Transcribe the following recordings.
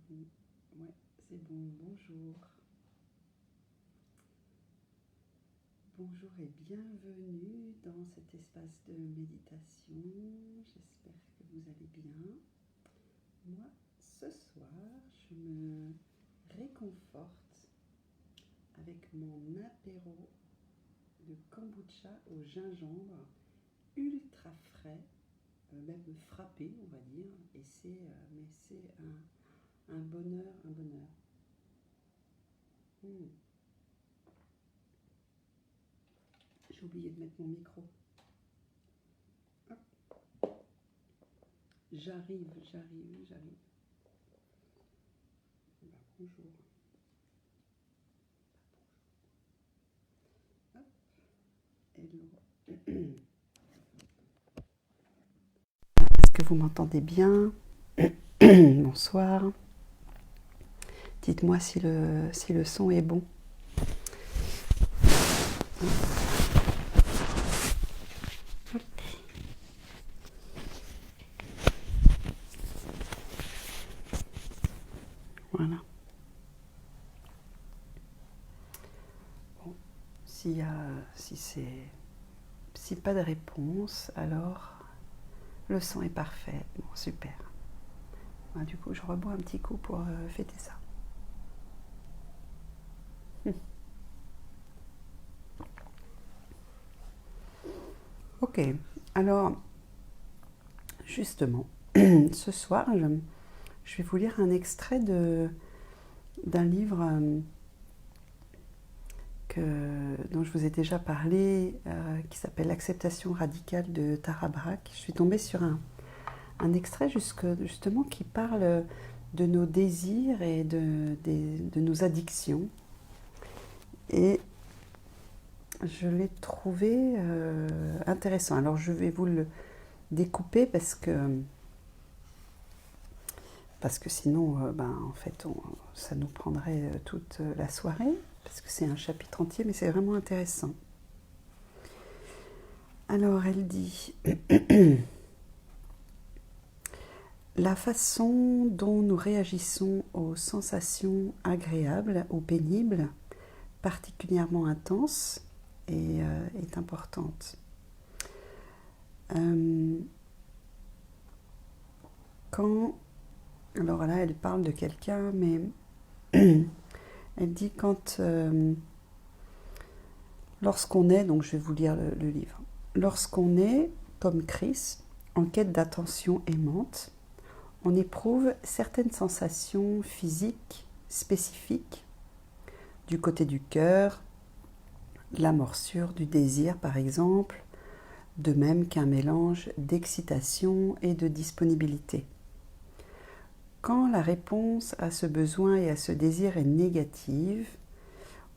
bon. Ouais, c'est bon. Bonjour. Bonjour et bienvenue dans cet espace de méditation. J'espère que vous allez bien. Moi, ce soir, je me réconforte avec mon apéro de kombucha au gingembre, ultra frais, même frappé, on va dire. Et c'est un bonheur, un bonheur. Mmh. J'ai oublié de mettre mon micro. Hop. J'arrive. Bah, bonjour. Hop. Hello. Est-ce que vous m'entendez bien? Bonsoir. Dites-moi si le son est bon. Voilà. Bon, si pas de réponse, alors le son est parfait. Bon, super. Voilà, du coup, je rebois un petit coup pour fêter ça. Ok, alors justement, ce soir, je vais vous lire un extrait d'un livre dont je vous ai déjà parlé, qui s'appelle L'acceptation radicale de Tara Brach. Je suis tombée sur un extrait justement qui parle de nos désirs et de nos addictions. Et je l'ai trouvé intéressant. Alors je vais vous le découper parce que sinon, en fait, ça nous prendrait toute la soirée, parce que c'est un chapitre entier, mais c'est vraiment intéressant. Alors, elle dit « La façon dont nous réagissons aux sensations agréables ou pénibles, particulièrement intenses, est importante. Alors là, elle parle de quelqu'un, mais elle dit lorsqu'on est, donc je vais vous lire le livre, lorsqu'on est, comme Chris, en quête d'attention aimante, on éprouve certaines sensations physiques spécifiques du côté du cœur, la morsure du désir par exemple, de même qu'un mélange d'excitation et de disponibilité. Quand la réponse à ce besoin et à ce désir est négative,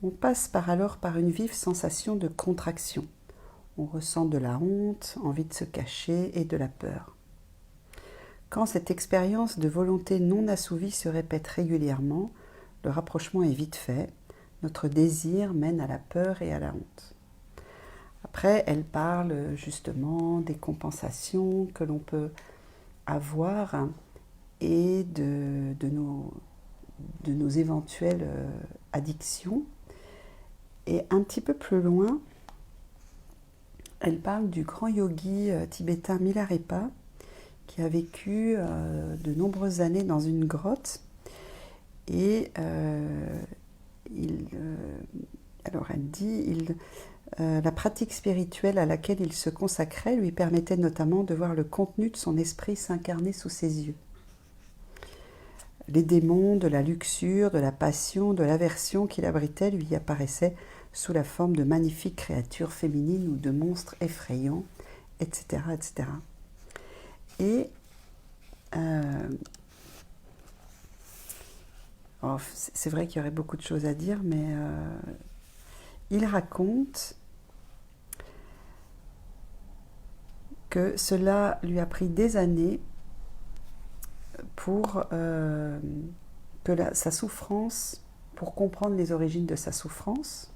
on passe alors par une vive sensation de contraction. On ressent de la honte, envie de se cacher et de la peur. Quand cette expérience de volonté non assouvie se répète régulièrement, le rapprochement est vite fait. Notre désir mène à la peur et à la honte. Après, elle parle justement des compensations que l'on peut avoir et de nos éventuelles addictions. Et un petit peu plus loin, elle parle du grand yogi tibétain Milarepa qui a vécu de nombreuses années dans une grotte. Et alors elle dit, la pratique spirituelle à laquelle il se consacrait lui permettait notamment de voir le contenu de son esprit s'incarner sous ses yeux. Les démons de la luxure, de la passion, de l'aversion qu'il abritait lui apparaissaient sous la forme de magnifiques créatures féminines ou de monstres effrayants, etc. etc. Et c'est vrai qu'il y aurait beaucoup de choses à dire, mais il raconte que cela lui a pris des années pour sa souffrance, pour comprendre les origines de sa souffrance.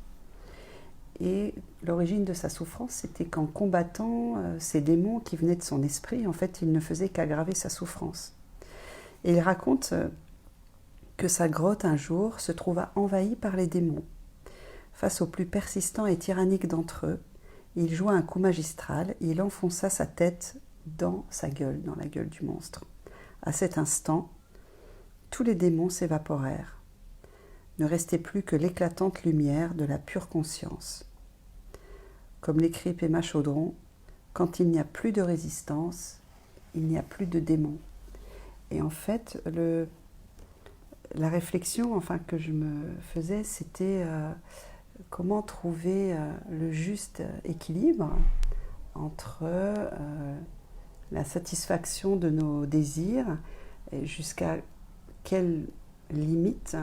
Et l'origine de sa souffrance, c'était qu'en combattant ces démons qui venaient de son esprit, en fait, il ne faisait qu'aggraver sa souffrance. Et il raconte que sa grotte un jour se trouva envahie par les démons. Face au plus persistant et tyrannique d'entre eux, il joua un coup magistral et il enfonça sa tête dans sa gueule, dans la gueule du monstre. À cet instant, tous les démons s'évaporèrent. Ne restait plus que l'éclatante lumière de la pure conscience. Comme l'écrit Pema Chodron, quand il n'y a plus de résistance, il n'y a plus de démons. Et en fait, la réflexion que je me faisais, c'était comment trouver le juste équilibre entre la satisfaction de nos désirs et jusqu'à quelle limite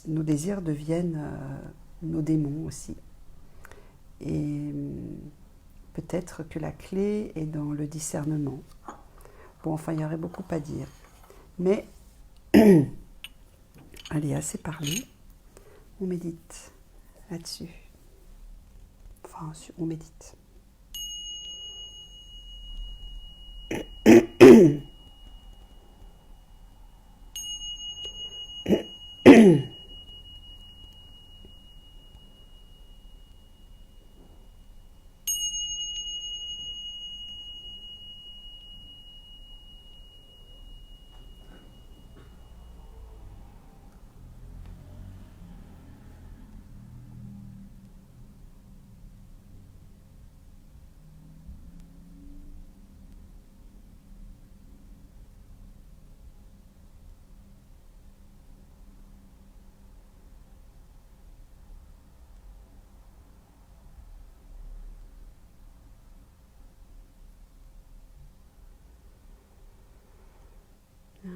nos désirs deviennent nos démons aussi. Et peut-être que la clé est dans le discernement. Bon, il y aurait beaucoup à dire. Mais, allez, assez parlé. On médite là-dessus. On médite.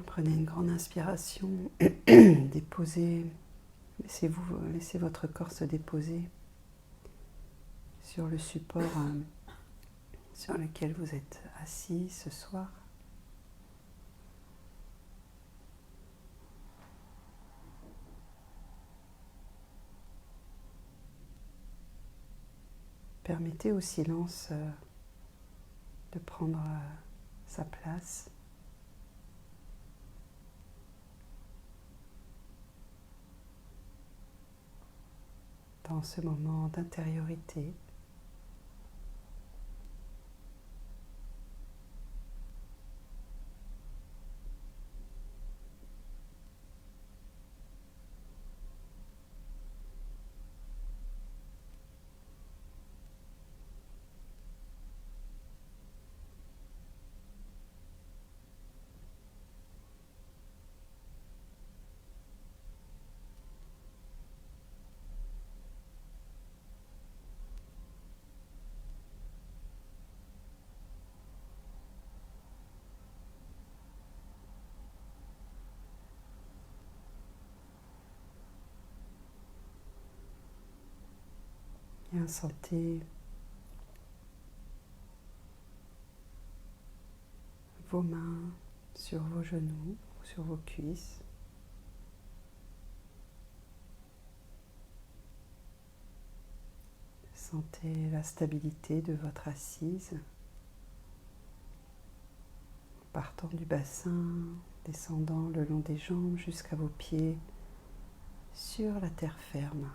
Prenez une grande inspiration, déposez, laissez votre corps se déposer sur le support sur lequel vous êtes assis ce soir. Permettez au silence de prendre sa place. Dans ce moment d'intériorité. Bien, sentez vos mains sur vos genoux ou sur vos cuisses. Sentez la stabilité de votre assise, partant du bassin, descendant le long des jambes jusqu'à vos pieds sur la terre ferme.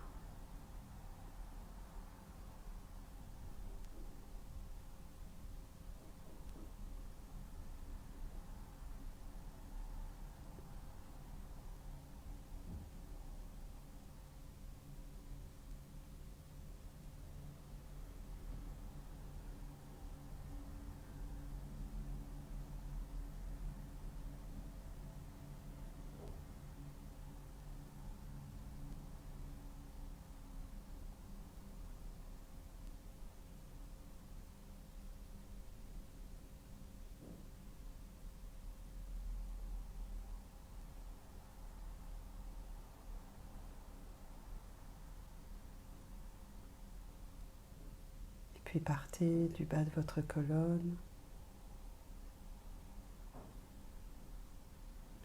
Puis partez du bas de votre colonne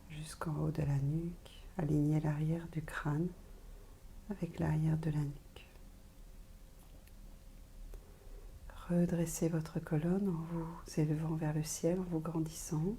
jusqu'en haut de la nuque. Alignez l'arrière du crâne avec l'arrière de la nuque. Redressez votre colonne en vous élevant vers le ciel, en vous grandissant.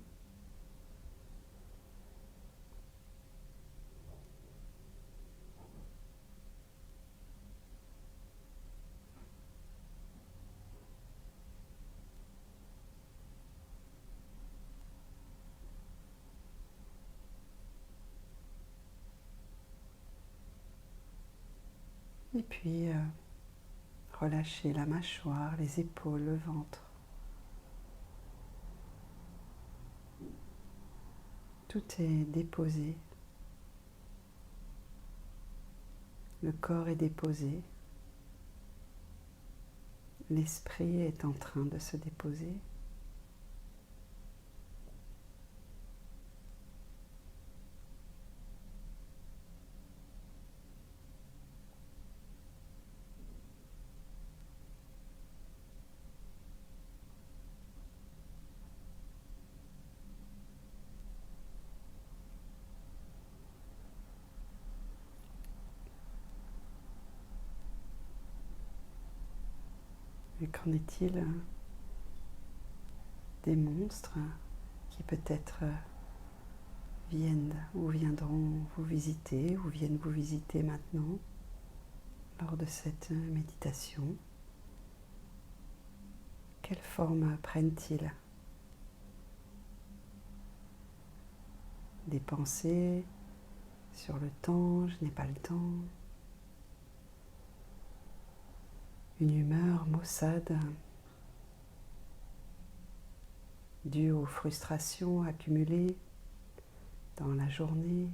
Et puis, relâchez la mâchoire, les épaules, le ventre. Tout est déposé. Le corps est déposé. L'esprit est en train de se déposer. Et qu'en est-il des monstres qui peut-être viennent ou viendront vous visiter ou viennent vous visiter maintenant lors de cette méditation? Quelle forme prennent-ils? Des pensées sur le temps, je n'ai pas le temps. Une humeur maussade due aux frustrations accumulées dans la journée.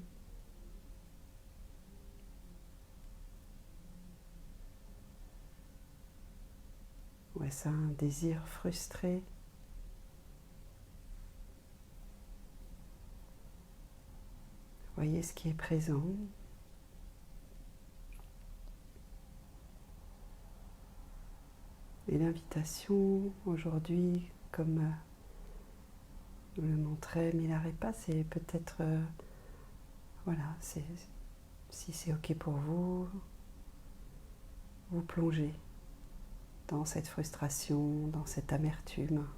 Ou est-ce un désir frustré? Voyez ce qui est présent. Et l'invitation aujourd'hui, comme le montrait Milarepa, c'est peut-être, voilà, si c'est OK pour vous, vous plongez dans cette frustration, dans cette amertume,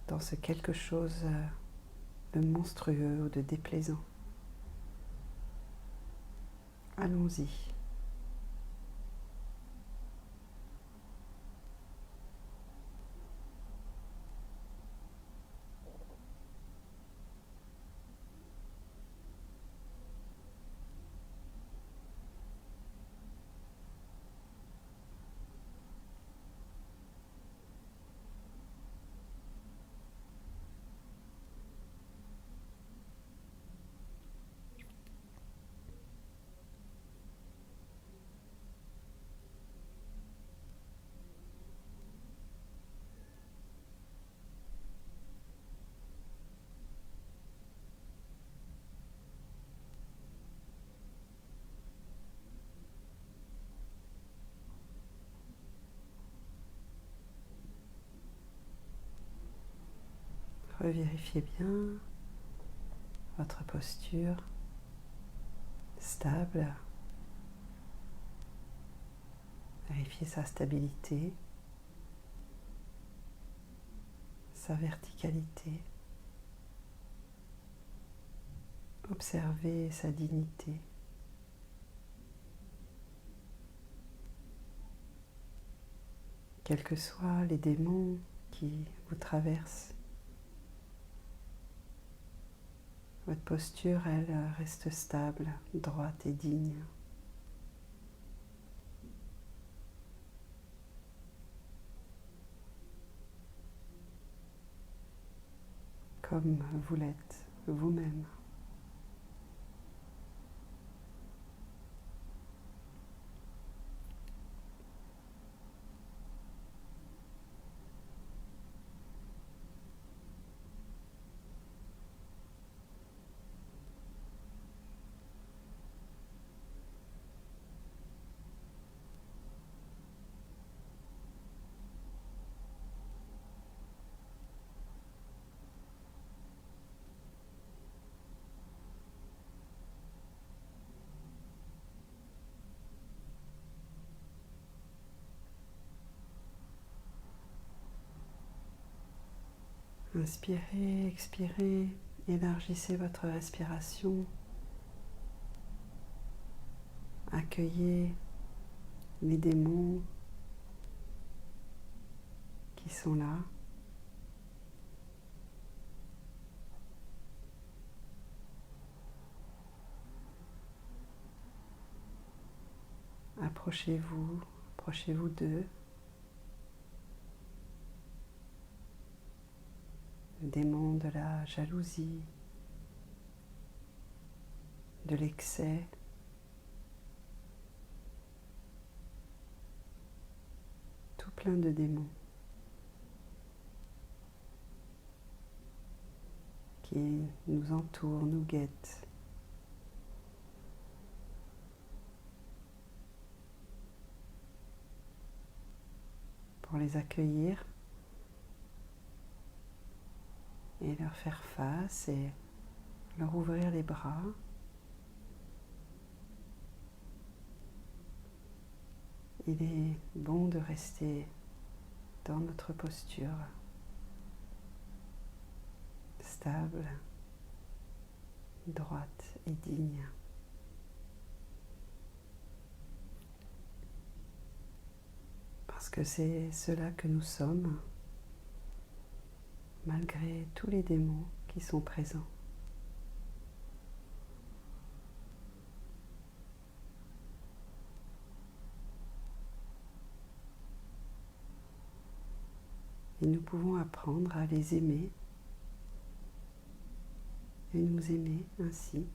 dans ce quelque chose de monstrueux ou de déplaisant. Allons-y. Revérifiez bien votre posture stable. Vérifiez sa stabilité, sa verticalité. Observez sa dignité. Quels que soient les démons qui vous traversent, votre posture, elle, reste stable, droite et digne. Comme vous l'êtes vous-même. Inspirez, expirez, élargissez votre respiration. Accueillez les démons qui sont là. approchez-vous d'eux. Le démon de la jalousie, de l'excès, tout plein de démons qui nous entourent, nous guettent. Pour les accueillir et leur faire face et leur ouvrir les bras. Il est bon de rester dans notre posture stable, droite et digne. Parce que c'est cela que nous sommes, malgré tous les démons qui sont présents. Et nous pouvons apprendre à les aimer et nous aimer ainsi,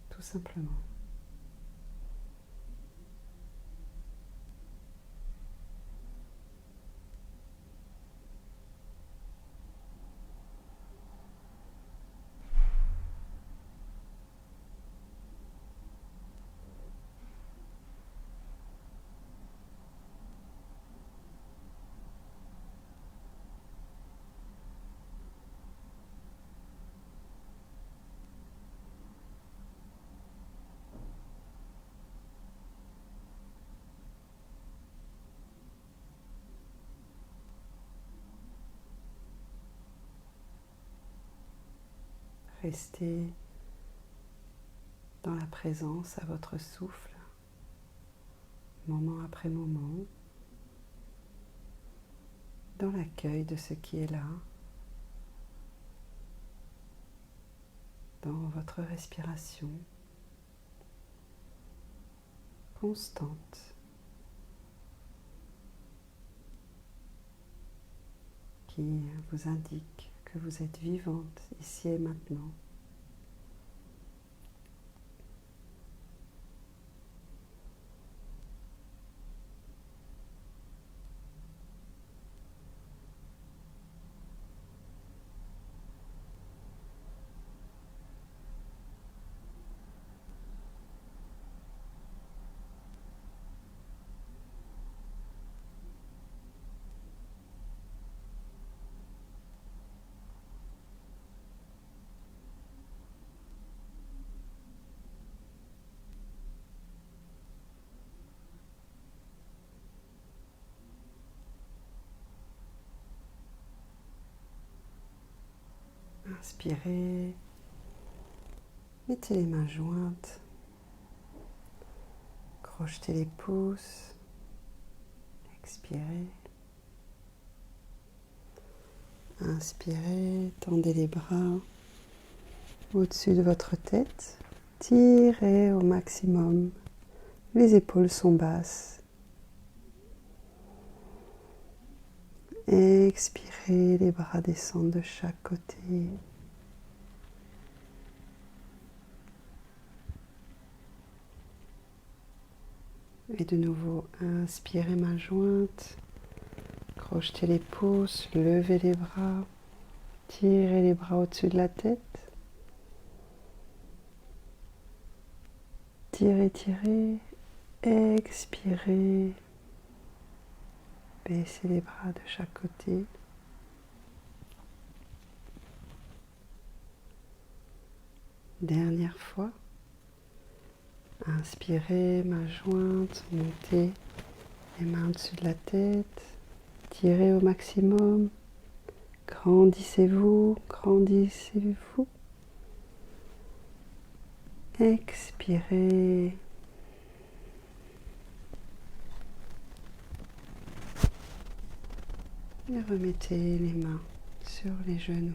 tout simplement. Restez dans la présence à votre souffle, moment après moment, dans l'accueil de ce qui est là, dans votre respiration constante qui vous indique que vous êtes vivante ici et maintenant. Inspirez, mettez les mains jointes, crochetez les pouces, expirez. Inspirez, tendez les bras au-dessus de votre tête, tirez au maximum, les épaules sont basses. Expirez, les bras descendent de chaque côté. Et de nouveau, inspirez, main jointe, crochetez les pouces, levez les bras, tirez les bras au-dessus de la tête. Tirez, tirez, expirez, baissez les bras de chaque côté. Dernière fois. Inspirez, main jointe, montez les mains au-dessus de la tête, tirez au maximum, grandissez-vous, grandissez-vous. Expirez. Et remettez les mains sur les genoux.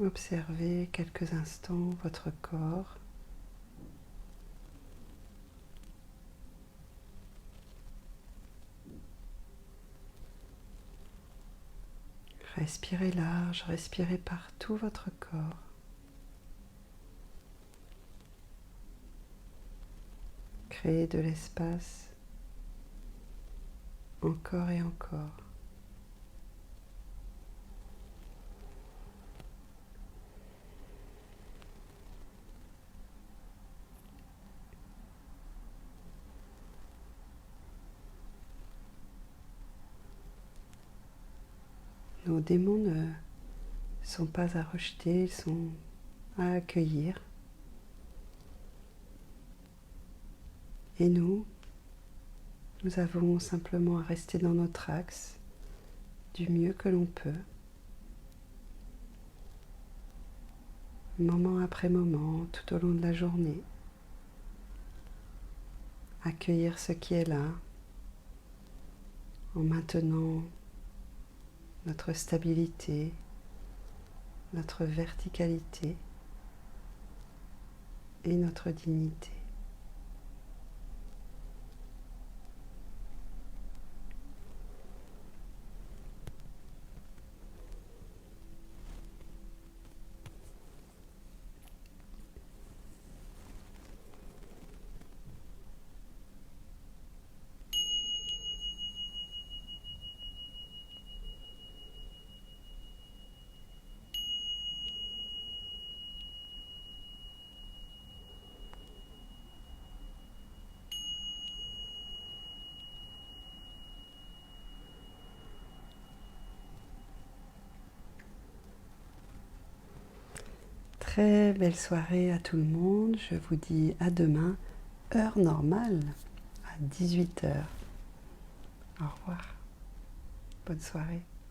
Observez quelques instants votre corps. Respirez large, respirez par tout votre corps. Créez de l'espace encore et encore. Nos démons ne sont pas à rejeter, ils sont à accueillir. Et nous avons simplement à rester dans notre axe du mieux que l'on peut, moment après moment, tout au long de la journée. Accueillir ce qui est là, en maintenant notre stabilité, notre verticalité et notre dignité. Très belle soirée à tout le monde. Je vous dis à demain, heure normale, à 18 h. Au revoir. Bonne soirée.